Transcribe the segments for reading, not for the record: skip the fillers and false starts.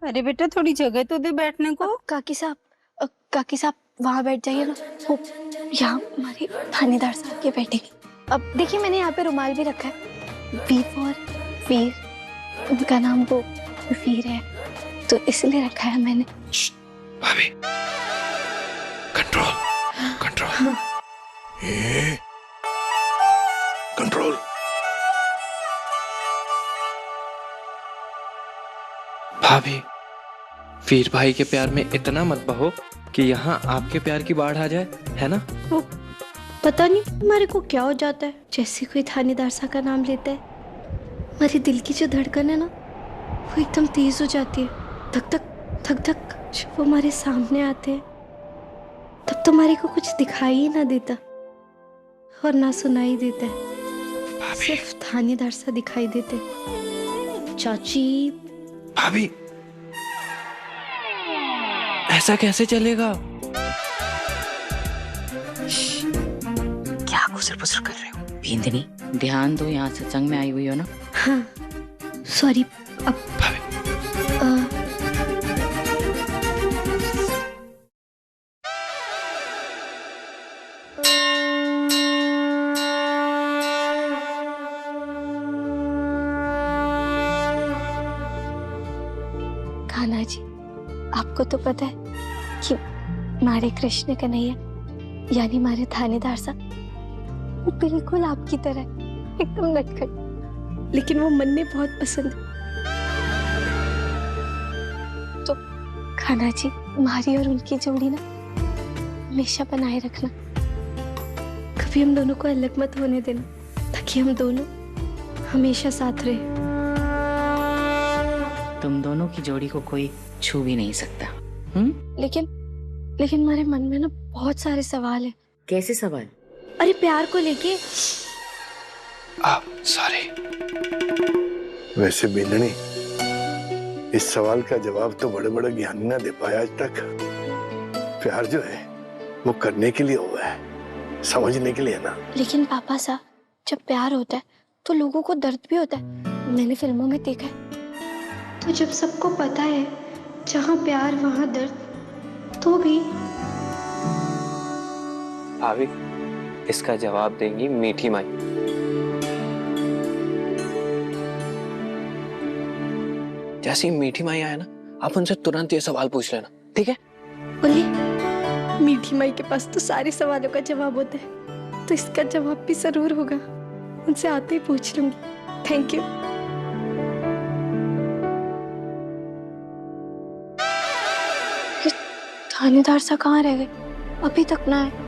अरे बेटा थोड़ी जगह तो दे बैठने को। काकी साहब वहाँ बैठ जाइए ना। वो यहाँ हमारे थानेदार साहब के बैठेंगे। अब देखिए मैंने यहाँ पे रुमाल भी रखा है। वी फॉर वीर, उनका नाम वो वीर है तो इसलिए रखा है मैंने। भाभी, कंट्रोल कंट्रोल कंट्रोल। भाभी, वीर भाई के प्यार में इतना मत बहो कि यहाँ आपके प्यार की बाढ़ आ जाए, है ना? वो पता नहीं हमारे को क्या हो जाता है, जैसे कोई थानेदार सा का नाम लेता है हमारे दिल की जो धड़कन है ना वो एकदम तेज हो जाती है। धक धक धक धक। जब वो हमारे सामने आते हैं तब तो हमारे को कुछ दिखाई ही ना देता और ना सुनाई देता है, सिर्फ थानेदार सा दिखाई देते। चाची। भाभी, ऐसा कैसे चलेगा? क्या गुसर पुसर कर रहे हो? बिंदनी, ध्यान दो, यहाँ सत्संग में आई हुई हो ना। हाँ सॉरी। अब भाभी, खाना जी, आपको तो पता है कि मारे कृष्ण कन्हैया यानी मारे थानेदार साहब वो बिल्कुल आपकी तरह है, एकदम नटखट, लेकिन वो मन में बहुत पसंद है। तो खाना जी, मारी और उनकी जोड़ी ना हमेशा बनाए रखना, कभी हम दोनों को अलग मत होने देना, ताकि हम दोनों हमेशा साथ रहे। तुम दोनों की जोड़ी को कोई छू भी नहीं सकता। लेकिन हमारे मन में ना बहुत सारे सवाल हैं। कैसे सवाल? अरे प्यार को लेके। सॉरी। वैसे बिंदनी, इस सवाल का जवाब तो बड़े बड़े ज्ञानी ना दे पाया आज तक। प्यार जो है वो करने के लिए हुआ है, समझने के लिए ना। लेकिन पापा साहब, जब प्यार होता है तो लोगों को दर्द भी होता है, मैंने फिल्मों में देखा है। तो जब सबको पता है जहाँ प्यार वहाँ दर्द, तो भी। भाभी, इसका जवाब देंगी मीठी माई। जैसे ही मीठी माई आया ना, आप उनसे तुरंत ये सवाल पूछ लेना, ठीक है? बोलिए। मीठी माई के पास तो सारे सवालों का जवाब होता है, तो इसका जवाब भी जरूर होगा। उनसे आते ही पूछ लूंगी। Thank you. थानेदार सा कहाँ रह गए? अभी तक ना है।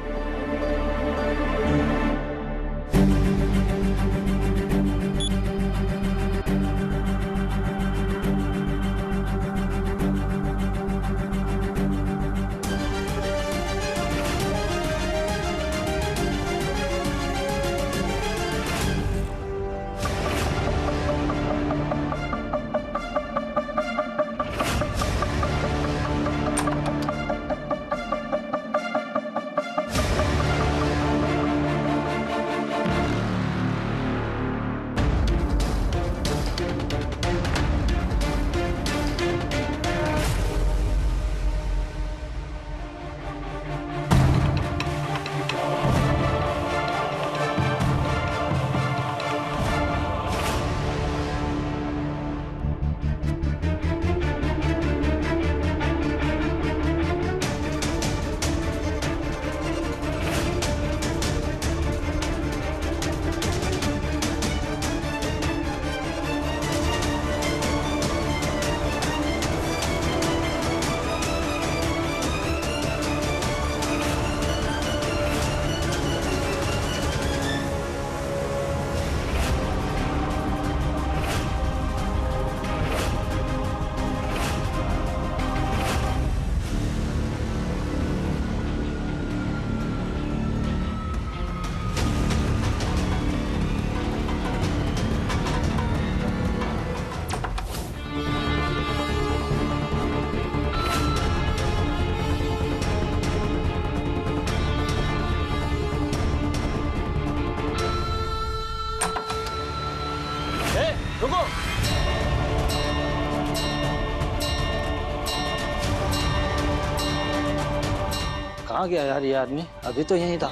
कहाँ गया यार ये आदमी? अभी तो यहीं था।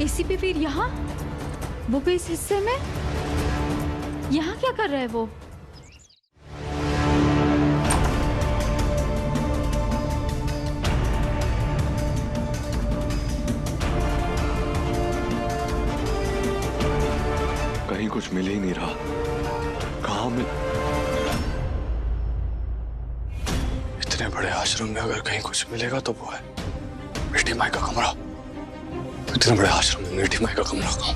एसीपी फिर यहाँ, वो भी इस हिस्से में? यहाँ क्या कर रहा है वो? कहीं कुछ मिल ही नहीं रहा। कहाँ मिल? इतने बड़े आश्रम में अगर कहीं कुछ मिलेगा तो वो है मीठी माई का कमरा। इतने बड़े आश्रम में मीठी माई का कमरा कहाँ?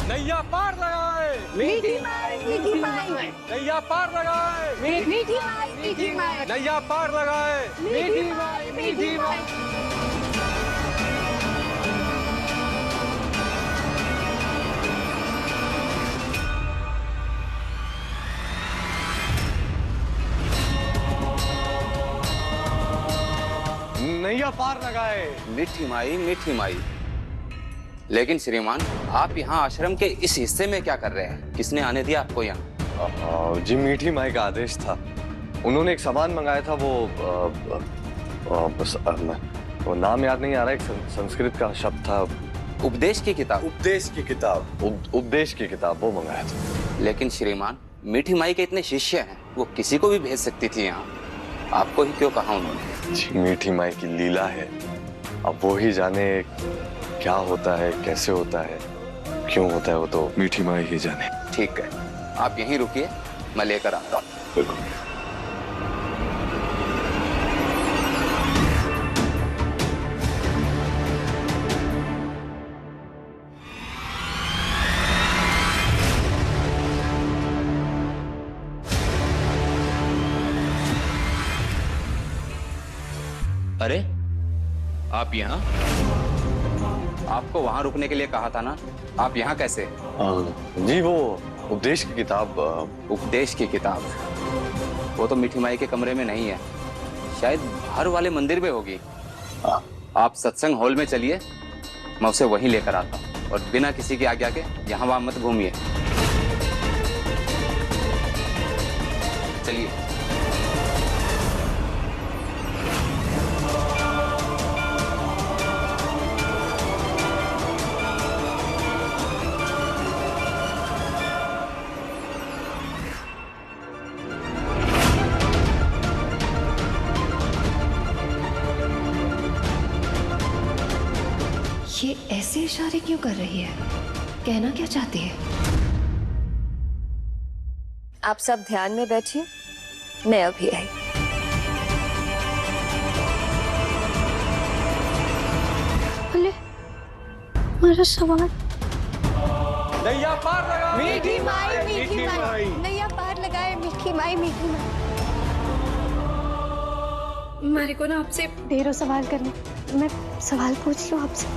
नैया पार लगाए मीठी माई, मीठी माई, नैया पार लगाए मीठी माई, मीठी माई, नैया पार लगाए मीठी माई, मीठी माई। नैया पार लगाए मीठी माई, मीठी माई। लेकिन श्रीमान, आप यहाँ आश्रम के इस हिस्से में क्या कर रहे हैं? किसने आने दिया आपको यहाँ? जी मीठी माई का आदेश था। उन्होंने एक सामान मंगाया था, वो नाम याद नहीं आ रहा, एक संस्कृत का शब्द था। उपदेश की किताब? उपदेश की किताब, उपदेश की किताब वो मंगाया था। लेकिन श्रीमान, मीठी माई के इतने शिष्य हैं, वो किसी को भी भेज सकती थी यहाँ। आपको ही क्यों कहा उन्होंने? जी मीठी माई की लीला है, अब वो ही जाने क्या होता है, कैसे होता है, क्यों होता है, वो तो मीठी माई ही जाने। ठीक है, आप यहीं रुकिए, मैं लेकर आता हूँ। बिल्कुल। अरे, आप यहाँ? आपको वहां रुकने के लिए कहा था ना, आप यहाँ कैसे? जी वो उपदेश की किताब। उपदेश की किताब? वो तो मीठी माई के कमरे में नहीं है, शायद बाहर वाले मंदिर में होगी। आप सत्संग हॉल में चलिए, मैं उसे वहीं लेकर आता हूँ। और बिना किसी की आज्ञा के यहाँ वहां मत घूमिए। चलिए। ये ऐसे इशारे क्यों कर रही है? कहना क्या चाहती है? आप सब ध्यान में बैठिए, मैं अभी आई। बोले मेरा सवाल। नैया पार लगाए मीठी माई, मीठी माई, नैया पार लगाए मीठी माई, मीठी माई। मेरे को ना आपसे ढेरों सवाल करने, मैं सवाल पूछ लूं आपसे?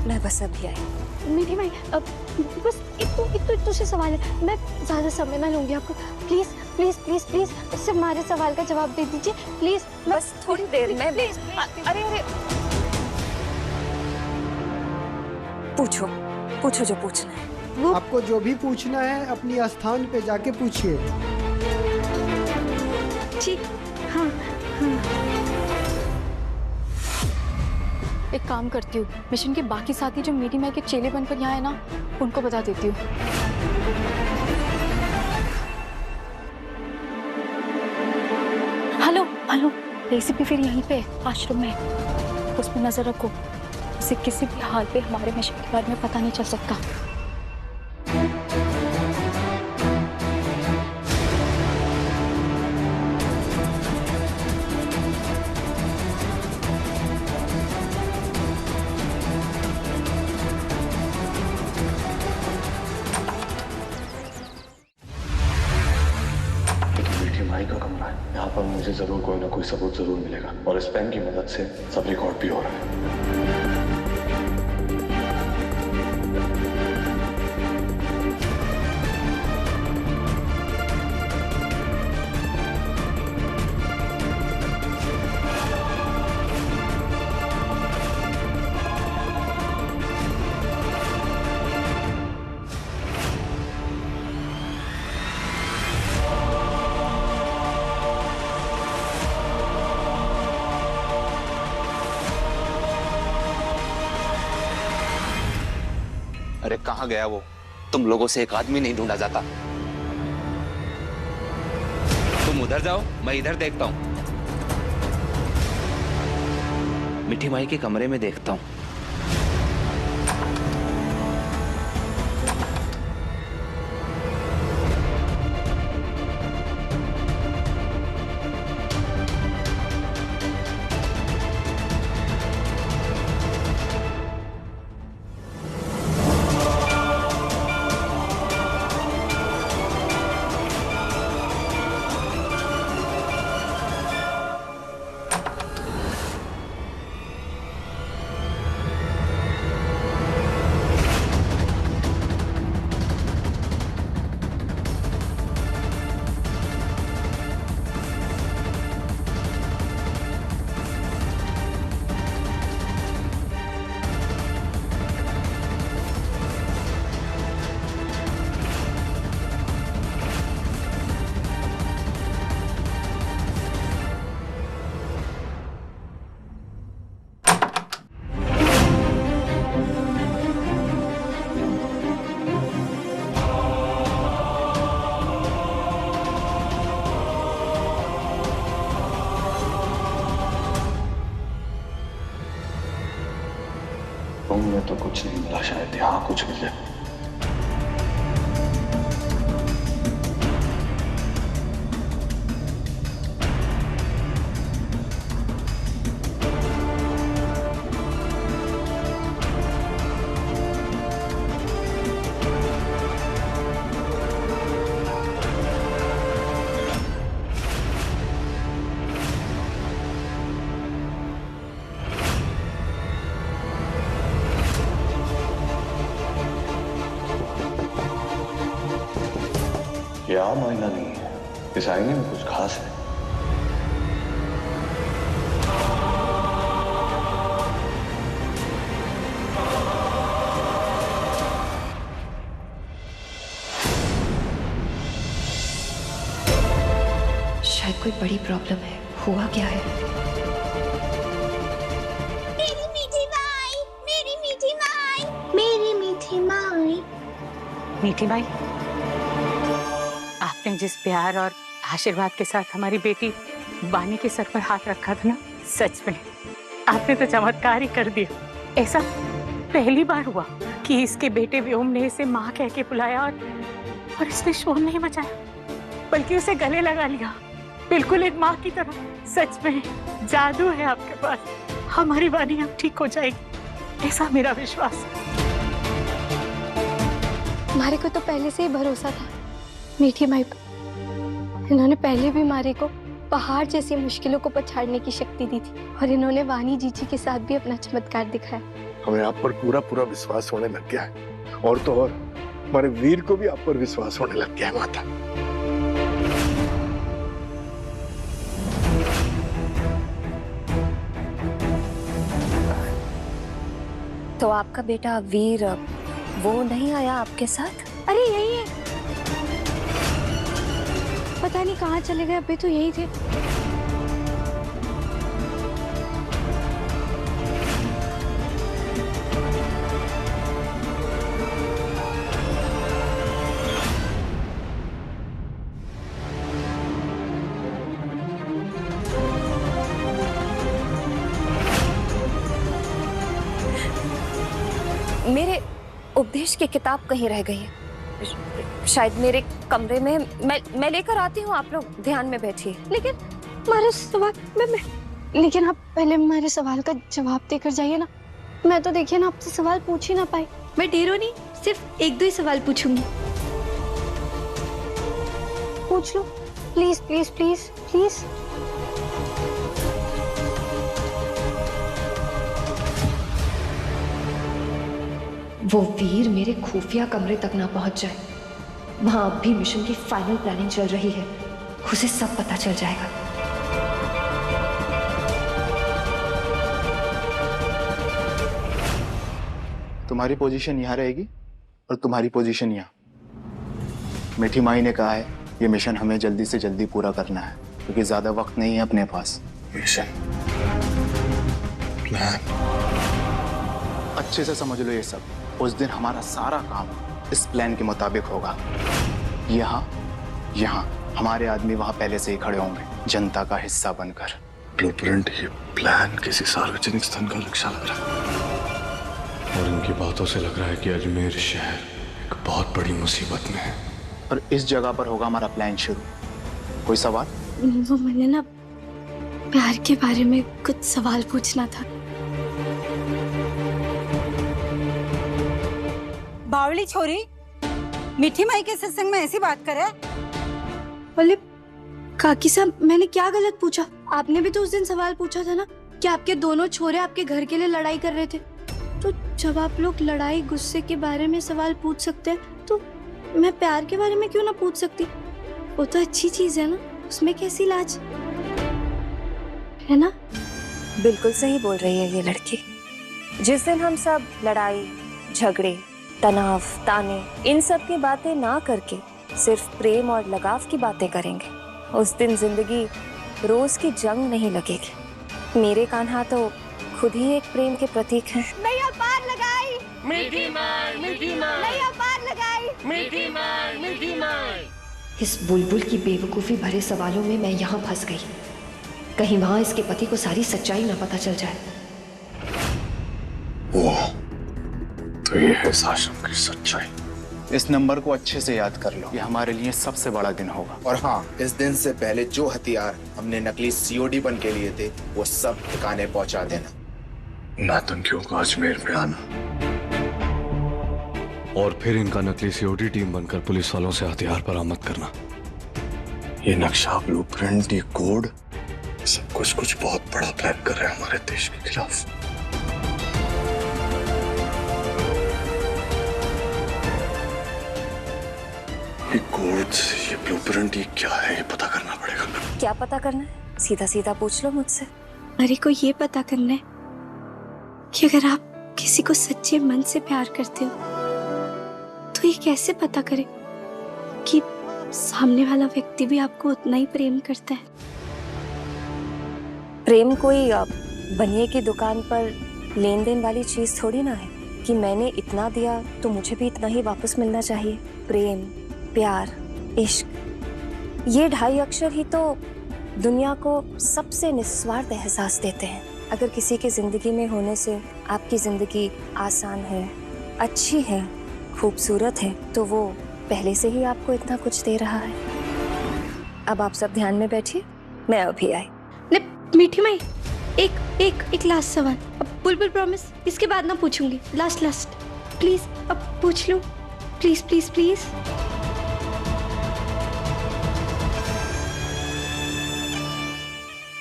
मैं बस अभी आई। मीठी माई, अब बस एक तो से सवाल है, मैं ज्यादा समय ना लूंगी आपको। प्लीज प्लीज प्लीज प्लीज सिर्फ हमारे सवाल का जवाब दे दीजिए प्लीज। बस थोड़ी देर में। प्लीज। अरे अरे, पूछो पूछो जो पूछना है। आपको जो भी पूछना है अपनी स्थान पे जाके पूछिए। ठीक, हाँ हाँ। एक काम करती हूँ, मिशन के बाकी साथी जो मीठी माई के चेले बनकर यहाँ है ना, उनको बता देती हूँ। हेलो हेलो, रेसिपी फिर यहीं पे आश्रम में, उस पर नजर रखो। उसे किसी भी हाल पे हमारे मिशन के बारे में पता नहीं चल सकता। यहाँ पर मुझे जरूर कोई ना कोई सबूत जरूर मिलेगा, और इस पेन की मदद से सब रिकॉर्ड भी हो रहा है। अरे कहाँ गया वो? तुम लोगों से एक आदमी नहीं ढूंढा जाता। तुम उधर जाओ, मैं इधर देखता हूँ। मिठी माई के कमरे में देखता हूँ। रूम में तो कुछ नहीं मिला, शायद यहाँ कुछ मिले। यह आईना नहीं है, इस आईने में कुछ खास है। शायद कोई बड़ी प्रॉब्लम है। हुआ क्या है? मेरी मीठी माई, मेरी मीठी माई, मेरी मीठी माई। मीठी माई, आपने जिस प्यार और आशीर्वाद के साथ हमारी बेटी बानी के सर पर हाथ रखा था ना, सच में आपने तो चमत्कार ही कर दिया। ऐसा पहली बार हुआ कि इसके बेटे व्योम ने इसे माँ कह के बुलाया और इसने शोर नहीं मचाया, बल्कि उसे गले लगा लिया, बिल्कुल एक माँ की तरह। सच में जादू है आपके पास। हमारी बानी अब ठीक हो जाएगी, ऐसा मेरा विश्वास है। मारे को तो पहले से ही भरोसा था मीठी माई पर। इन्होंने पहले भी मारे को पहाड़ जैसी मुश्किलों को पछाड़ने की शक्ति दी थी, और इन्होंने वानी जीजी के साथ भी अपना चमत्कार दिखाया। हमें आप पर पूरा पूरा विश्वास होने लग गया है, और तो और हमारे वीर को भी आप पर विश्वास होने लग गया है माता। तो आपका बेटा वीर वो नहीं आया आपके साथ? अरे यही है, पता नहीं कहाँ चले गए, अभी तो यही थे। मेरे उपदेश की किताब कहीं रह गई है, शायद मेरे कमरे में। मैं लेकर आती हूँ, आप लोग ध्यान में बैठिए। लेकिन हमारे सवाल लेकिन आप पहले हमारे सवाल का जवाब देकर जाइए ना। मैं तो देखिए ना आपसे सवाल पूछ ही ना पाई। मैं ढेरों नहीं, सिर्फ एक दो ही सवाल पूछूंगी। पूछ लो प्लीज प्लीज प्लीज प्लीज। वो वीर मेरे खुफिया कमरे तक ना पहुंच जाए। वहां अब भी मिशन की फाइनल प्लानिंग चल रही है, उसे सब पता चल जाएगा। तुम्हारी पोजीशन यहाँ रहेगी और तुम्हारी पोजीशन यहाँ। मीठी माई ने कहा है ये मिशन हमें जल्दी से जल्दी पूरा करना है, क्योंकि ज्यादा वक्त नहीं है अपने पास। मिशन प्लान अच्छे से समझ लो ये सब। उस दिन हमारा सारा काम इस प्लान के मुताबिक होगा। यहाँ हमारे आदमी वहां पहले से ही खड़े होंगे, जनता का हिस्सा बनकर। ब्लूप्रिंट, ये प्लान किसी सार्वजनिक स्थल का नक्शा लग रहा है और इनकी बातों से लग रहा है कि अजमेर शहर एक बहुत बड़ी मुसीबत में है। और इस जगह पर होगा हमारा प्लान शुरू। कोई सवाल? वो मैंने ना प्यार के बारे में कुछ सवाल पूछना था। बावली छोरी, मीठी माई के सत्संग में ऐसी बात करे? बोले काकी साहब, मैंने क्या गलत पूछा? आपने भी तो उस दिन सवाल पूछा था ना कि आपके दोनों छोरे आपके घर के लिए लड़ाई कर रहे थे। तो जब आप लोग लड़ाई गुस्से के बारे में सवाल पूछ सकते हैं, तो मैं प्यार के बारे में क्यों ना पूछ सकती? वो तो अच्छी चीज है ना, उसमें कैसी लाज है ना? बिल्कुल सही बोल रही है ये लड़की। जिस दिन हम सब लड़ाई, झगड़े, तनाव, ताने, इन सब की बातें ना करके सिर्फ प्रेम और लगाव की बातें करेंगे, उस दिन जिंदगी रोज की जंग नहीं लगेगी। मेरे कान्हा तो खुद ही एक प्रेम के प्रतीक हैं। नैया पार लगाई, मीठी माई, मीठी माई। नैया पार लगाई, मीठी माई, मीठी माई। इस बुलबुल की बेवकूफी भरे सवालों में मैं यहाँ फंस गई। कहीं वहां इसके पति को सारी सच्चाई ना पता चल जाए। वो तो ये है इस आश्रम की सच्चाई। इस नंबर को अच्छे से याद कर लो, ये हमारे लिए सबसे बड़ा दिन होगा। और हाँ, इस दिन से पहले जो हथियार हमने नकली सीओडी बन के लिए थे, वो सब ठिकाने पहुंचा देना। नातंकियों को अजमेर में आना और फिर इनका नकली सीओडी टीम बनकर पुलिस वालों से हथियार बरामद करना। ये नक्शा, ब्लूप्रिंट, ये कोड, सब कुछ बहुत बड़ा प्लान कर रहे हैं हमारे देश के खिलाफ। ये कोड्स, ये ब्लूप्रिंट, ये क्या है, ये पता करना पड़ेगा। क्या पता करना है? सीधा सीधा पूछ लो मुझसे। मेरे को ये पता करना है कि अगर आप किसी को सच्चे मन से प्यार करते हो, तो ये कैसे पता करे कि सामने वाला व्यक्ति भी आपको उतना ही प्रेम करता है? प्रेम कोई बनिए की दुकान पर लेन देन वाली चीज थोड़ी ना है कि मैंने इतना दिया तो मुझे भी इतना ही वापस मिलना चाहिए। प्रेम, प्यार, इश्क, ये 2.5 अक्षर ही तो दुनिया को सबसे निस्वार्थ एहसास देते हैं। अगर किसी की जिंदगी में होने से आपकी जिंदगी आसान है, अच्छी है, खूबसूरत है, तो वो पहले से ही आपको इतना कुछ दे रहा है। अब आप सब ध्यान में बैठिए, मैं अभी आई। मीठी माई, एक लास्ट सवाल। अब बुलबुल प्रॉमिस, इसके बाद ना पूछूंगी। लास्ट प्लीज, अब पूछ लो प्लीज प्लीज प्लीज।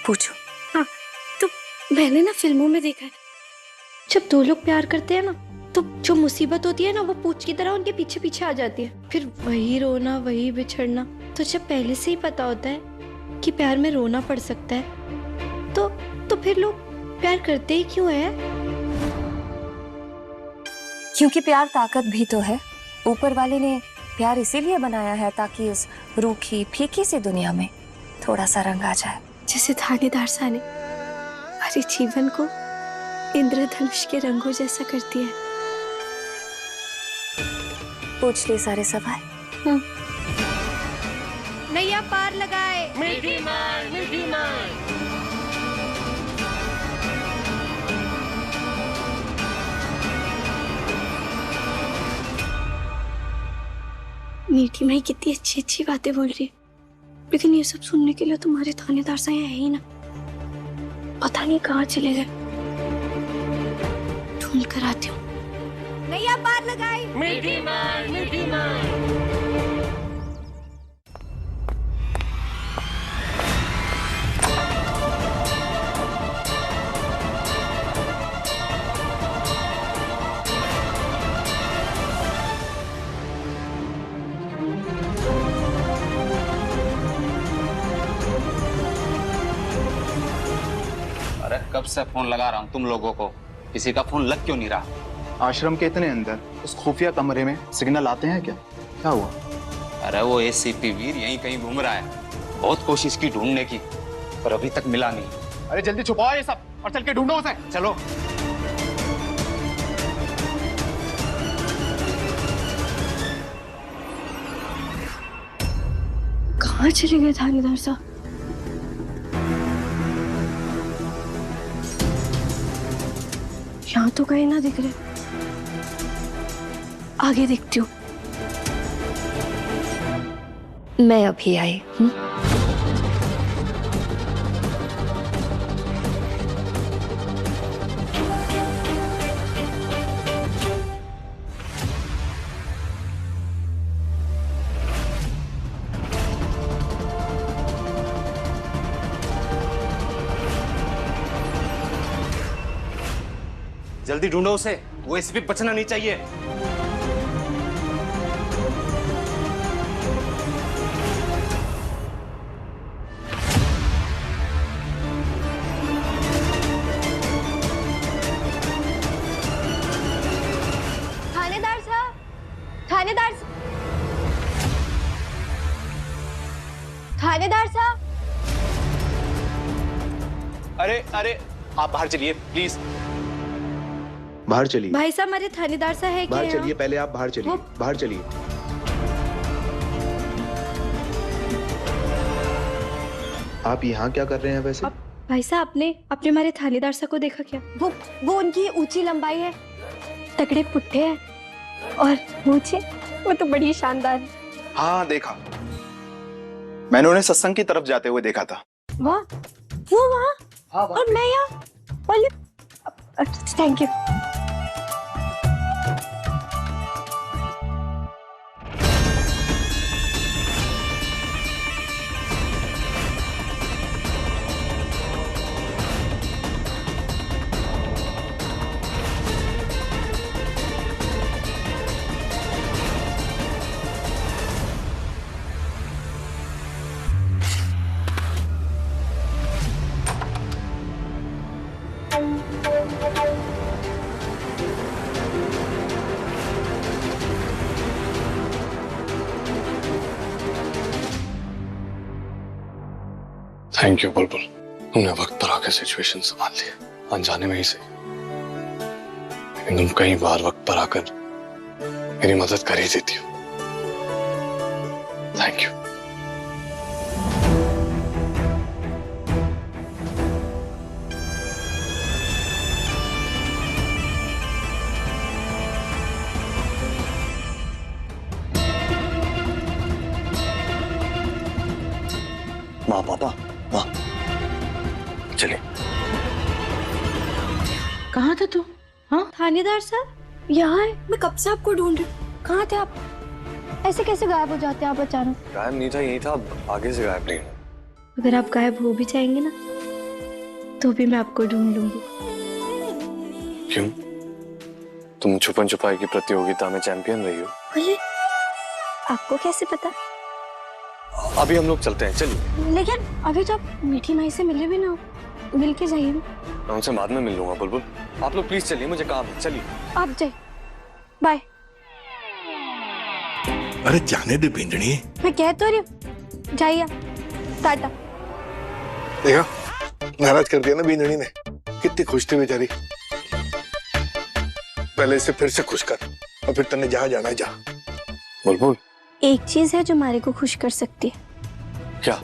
पूछो। हाँ, तो मैंने ना फिल्मों में देखा है, जब 2 लोग प्यार करते हैं ना, तो जो मुसीबत होती है ना, वो पूछ की तरह उनके पीछे पीछे आ जाती है। फिर वही रोना, वही बिछड़ना। तो जब पहले से ही पता होता है कि प्यार में रोना पड़ सकता है, तो फिर लोग प्यार करते ही क्यों है? क्योंकि प्यार ताकत भी तो है। ऊपर वाले ने प्यार इसीलिए बनाया है ताकि इस रूखी फीकी सी दुनिया में थोड़ा सा रंग आ जाए। जैसे थानेदार सा ने हमारे जीवन को इंद्रधनुष के रंगों जैसा करती है। पूछ लिए सारे सवाल। नैया पार लगाए, मीठी माई, मीठी माई। मीठी माई कितनी अच्छी अच्छी बातें बोल रही है, लेकिन ये सब सुनने के लिए तुम्हारे थानेदार साहब है ही ना। पता नहीं कहाँ चले गए, ढूंढ कर आती हूँ। नैया पार लगाई, मीठी माई, मीठी माई। कब से फोन लगा रहा हूँ तुम लोगों को, किसी का फोन लग क्यों नहीं रहा? आश्रम के इतने अंदर उस खुफिया कमरे में सिग्नल आते हैं क्या? क्या हुआ? अरे वो एसीपी वीर यहीं कहीं घूम रहा है। बहुत कोशिश की ढूंढने की, पर अभी तक मिला नहीं। अरे जल्दी छुपाओ ये सब और चल के ढूंढो उसे। चलो। कहाँ चले गए थानेदार साहब? यहाँ तो कहीं ना दिख रहे। आगे देखती हूँ। मैं अभी आई हूँ। जल्दी ढूंढो उसे, वो एसीपी बचना नहीं चाहिए। थानेदार साहब, थानेदार साहब। अरे अरे, आप बाहर चलिए प्लीज। बाहर चलिए। भाई साहब, हमारे थानेदार साहब है क्या? बाहर चलिए, पहले आप बाहर चलिए। बाहर चलिए। आप यहाँ क्या कर रहे हैं वैसे? भाई साहब, आपने हमारे थानेदार साहब को देखा क्या? वो उनकी ऊंची लंबाई है, तगड़े पुट्ठे हैं और मूंछें, वो तो बड़ी शानदार है। हाँ देखा, मैंने उन्हें सत्संग की तरफ जाते हुए देखा था। वाह, वो वहाँ और मैं यहाँ। Thank you. थैंक यू बुलबुल, तुमने वक्त पर आकर सिचुएशन संभाल ली, अनजाने में ही सही, लेकिन तुम कई बार वक्त पर आकर मेरी मदद कर ही देती हो। Thank you. माँ, पापा, माँ, चलिए। कहाँ था तू? हाँ थानेदार साहब, यहाँ है। मैं कब से आपको ढूंढ रही हूँ। कहाँ थे आप? ऐसे कैसे गायब हो जाते हैं आप अचानक? गायब नहीं था, यही था, आगे से गायब नहीं। अगर आप गायब हो भी जाएंगे ना, तो भी मैं आपको ढूंढ लूंगी। क्यों? तुम छुपन छुपाई की प्रतियोगिता में चैंपियन रही हो। बोले, आपको कैसे पता? अभी हम लोग चलते हैं, चलिए। लेकिन अभी तो आप मीठी माई से मिले भी ना हो, मिल के जाइए। मैं उनसे बाद में मिल लूंगा बुलबुल, आप लोग प्लीज चलिए, मुझे काम है, चलिए। आप जाइए, बाय। अरे जाने दे बिंदनी। मैं कह तो रही हूँ, जाइए, टाटा। देखा, नाराज कर दिया ना बिंदनी ने। कितनी खुश थी बेचारी। पहले से फिर से खुश कर, और फिर तन्ने जहाँ जाना है जा। बुलबुल, एक चीज है जो मारे को खुश कर सकती है। क्या?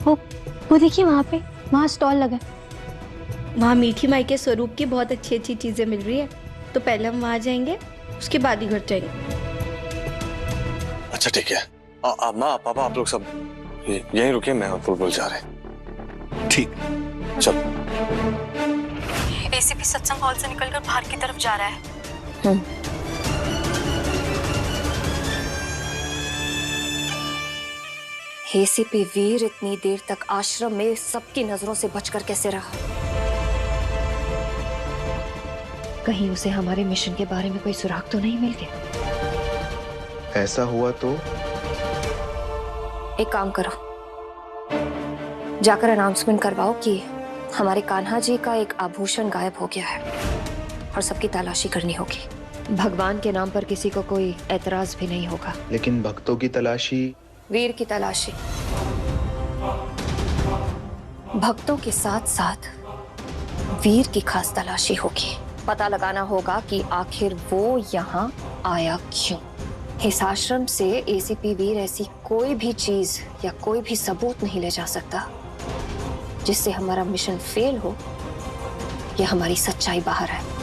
वो देखिए वहाँ पे, वहाँ स्टॉल लगा है। वहाँ मीठी माई के स्वरूप की बहुत अच्छी अच्छी चीजें मिल रही है। तो पहले हम वहाँ जाएंगे, उसके बाद ही घर जाएंगे। अच्छा ठीक है। माँ, पापा, आप लोग सब यहीं रुकिए, मैं और बुलबुल जा रहे हैं। ठीक, चल। एसीपी सत्संग हॉल से निकलकर बाहर की तरफ जा रहा है। एसीपी वीर इतनी देर तक आश्रम में सबकी नजरों से बचकर कैसे रहा? कहीं उसे हमारे मिशन के बारे में कोई सुराग तो नहीं मिल गया? ऐसा हुआ तो एक काम करो, जाकर अनाउंसमेंट करवाओ कि हमारे कान्हा जी का एक आभूषण गायब हो गया है और सबकी तलाशी करनी होगी। भगवान के नाम पर किसी को कोई एतराज भी नहीं होगा। लेकिन भक्तों की तलाशी, वीर की तलाशी, भक्तों के साथ साथ वीर की खास तलाशी होगी। पता लगाना होगा कि आखिर वो यहाँ आया क्यों। इस आश्रम से एसीपी वीर ऐसी कोई भी चीज या कोई भी सबूत नहीं ले जा सकता जिससे हमारा मिशन फेल हो या हमारी सच्चाई बाहर है।